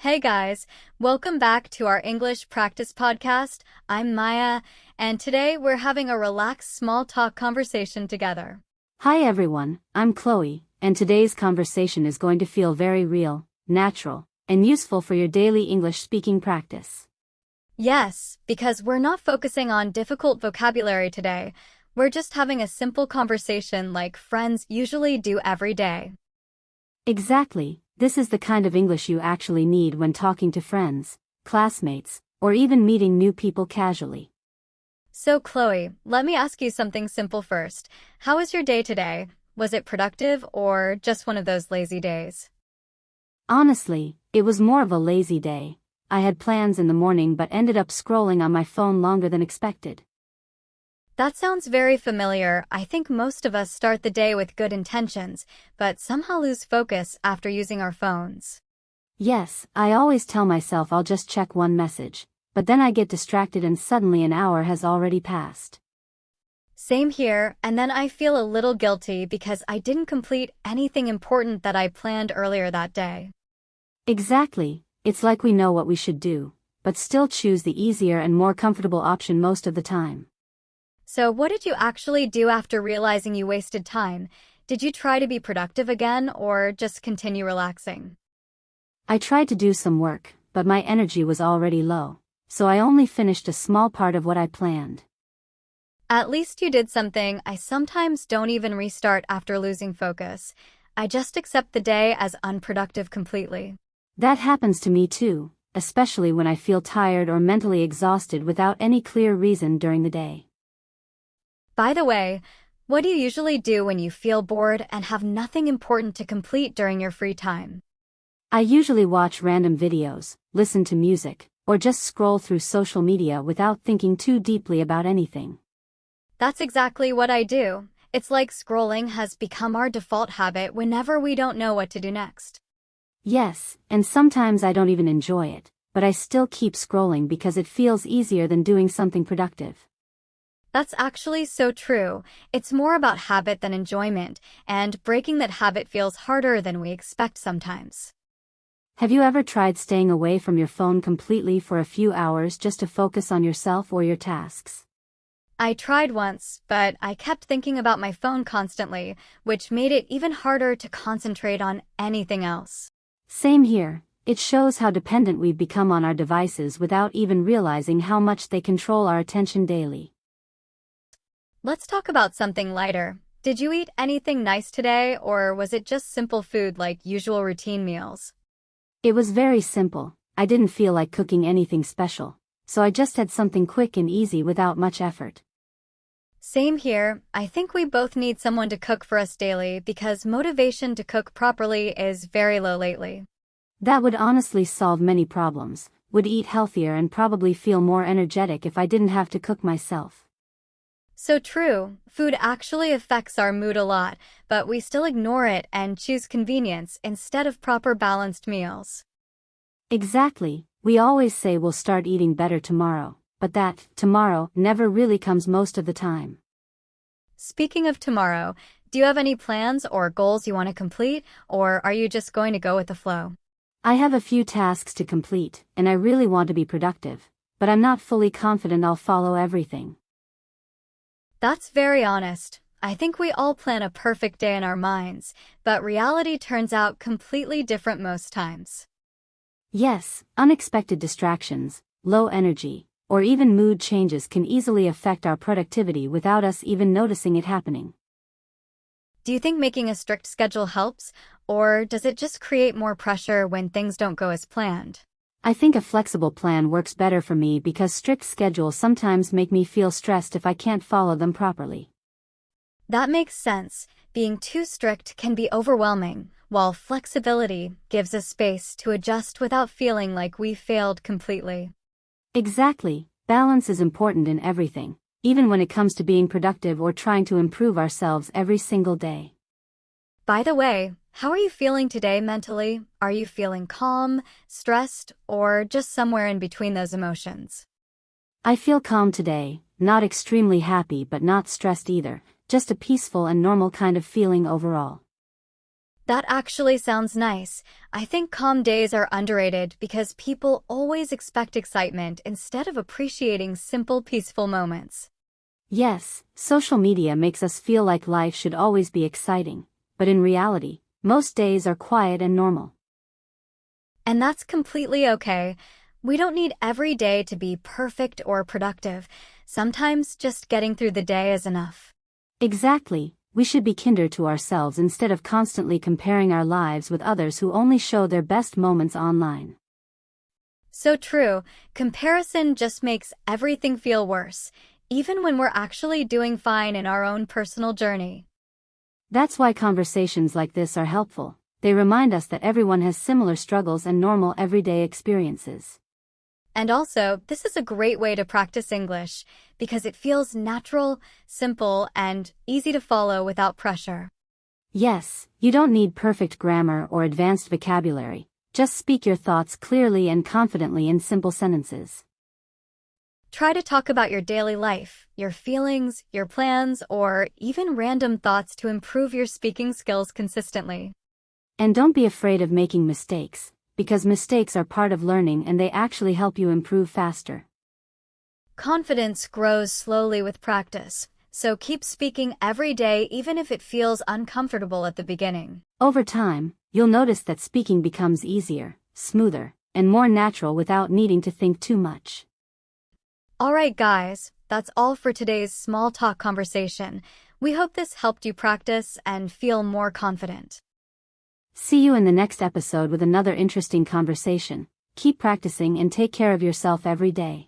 Hey guys, welcome back to our English practice podcast. I'm Maya, and today we're having a relaxed small talk conversation together. Hi everyone, I'm Chloe, and today's conversation is going to feel very real, natural, and useful for your daily English speaking practice. Yes, because we're not focusing on difficult vocabulary today. We're just having a simple conversation like friends usually do every day. Exactly, this is the kind of English you actually need when talking to friends, classmates, or even meeting new people casually. So Chloe, let me ask you something simple first. How was your day today? Was it productive or just one of those lazy days? Honestly, it was more of a lazy day. I had plans in the morning but ended up scrolling on my phone longer than expected. That sounds very familiar. I think most of us start the day with good intentions, but somehow lose focus after using our phones. Yes, I always tell myself I'll just check one message, but then I get distracted and suddenly an hour has already passed. Same here, and then I feel a little guilty because I didn't complete anything important that I planned earlier that day. Exactly, it's like we know what we should do, but still choose the easier and more comfortable option most of the time. So what did you actually do after realizing you wasted time? Did you try to be productive again or just continue relaxing? I tried to do some work, but my energy was already low, so I only finished a small part of what I planned. At least you did something. I sometimes don't even restart after losing focus. I just accept the day as unproductive completely. That happens to me too, especially when I feel tired or mentally exhausted without any clear reason during the day. By the way, what do you usually do when you feel bored and have nothing important to complete during your free time? I usually watch random videos, listen to music, or just scroll through social media without thinking too deeply about anything. That's exactly what I do. It's like scrolling has become our default habit whenever we don't know what to do next. Yes, and sometimes I don't even enjoy it, but I still keep scrolling because it feels easier than doing something productive. That's actually so true. It's more about habit than enjoyment, and breaking that habit feels harder than we expect sometimes. Have you ever tried staying away from your phone completely for a few hours just to focus on yourself or your tasks? I tried once, but I kept thinking about my phone constantly, which made it even harder to concentrate on anything else. Same here. It shows how dependent we've become on our devices without even realizing how much they control our attention daily. Let's talk about something lighter. Did you eat anything nice today, or was it just simple food like usual routine meals? It was very simple. I didn't feel like cooking anything special, so I just had something quick and easy without much effort. Same here. I think we both need someone to cook for us daily because motivation to cook properly is very low lately. That would honestly solve many problems, would eat healthier and probably feel more energetic if I didn't have to cook myself. So true. Food actually affects our mood a lot, but we still ignore it and choose convenience instead of proper balanced meals. Exactly. We always say we'll start eating better tomorrow, but that tomorrow never really comes most of the time. Speaking of tomorrow, do you have any plans or goals you want to complete, or are you just going to go with the flow? I have a few tasks to complete, and I really want to be productive, but I'm not fully confident I'll follow everything. That's very honest. I think we all plan a perfect day in our minds, but reality turns out completely different most times. Yes, unexpected distractions, low energy, or even mood changes can easily affect our productivity without us even noticing it happening. Do you think making a strict schedule helps, or does it just create more pressure when things don't go as planned? I think a flexible plan works better for me because strict schedules sometimes make me feel stressed if I can't follow them properly. That makes sense. Being too strict can be overwhelming, while flexibility gives us space to adjust without feeling like we failed completely. Exactly, balance is important in everything, even when it comes to being productive or trying to improve ourselves every single day. By the way, how are you feeling today mentally? Are you feeling calm, stressed, or just somewhere in between those emotions? I feel calm today, not extremely happy but not stressed either, just a peaceful and normal kind of feeling overall. That actually sounds nice. I think calm days are underrated because people always expect excitement instead of appreciating simple, peaceful moments. Yes, social media makes us feel like life should always be exciting, but in reality, most days are quiet and normal. And that's completely okay. We don't need every day to be perfect or productive. Sometimes just getting through the day is enough. Exactly, we should be kinder to ourselves instead of constantly comparing our lives with others who only show their best moments online. So true, comparison just makes everything feel worse, even when we're actually doing fine in our own personal journey. That's why conversations like this are helpful. They remind us that everyone has similar struggles and normal everyday experiences. And also, this is a great way to practice English because it feels natural, simple, and easy to follow without pressure. Yes, you don't need perfect grammar or advanced vocabulary. Just speak your thoughts clearly and confidently in simple sentences. Try to talk about your daily life, your feelings, your plans, or even random thoughts to improve your speaking skills consistently. And don't be afraid of making mistakes, because mistakes are part of learning and they actually help you improve faster. Confidence grows slowly with practice, so keep speaking every day even if it feels uncomfortable at the beginning. Over time, you'll notice that speaking becomes easier, smoother, and more natural without needing to think too much. Alright guys, that's all for today's small talk conversation. We hope this helped you practice and feel more confident. See you in the next episode with another interesting conversation. Keep practicing and take care of yourself every day.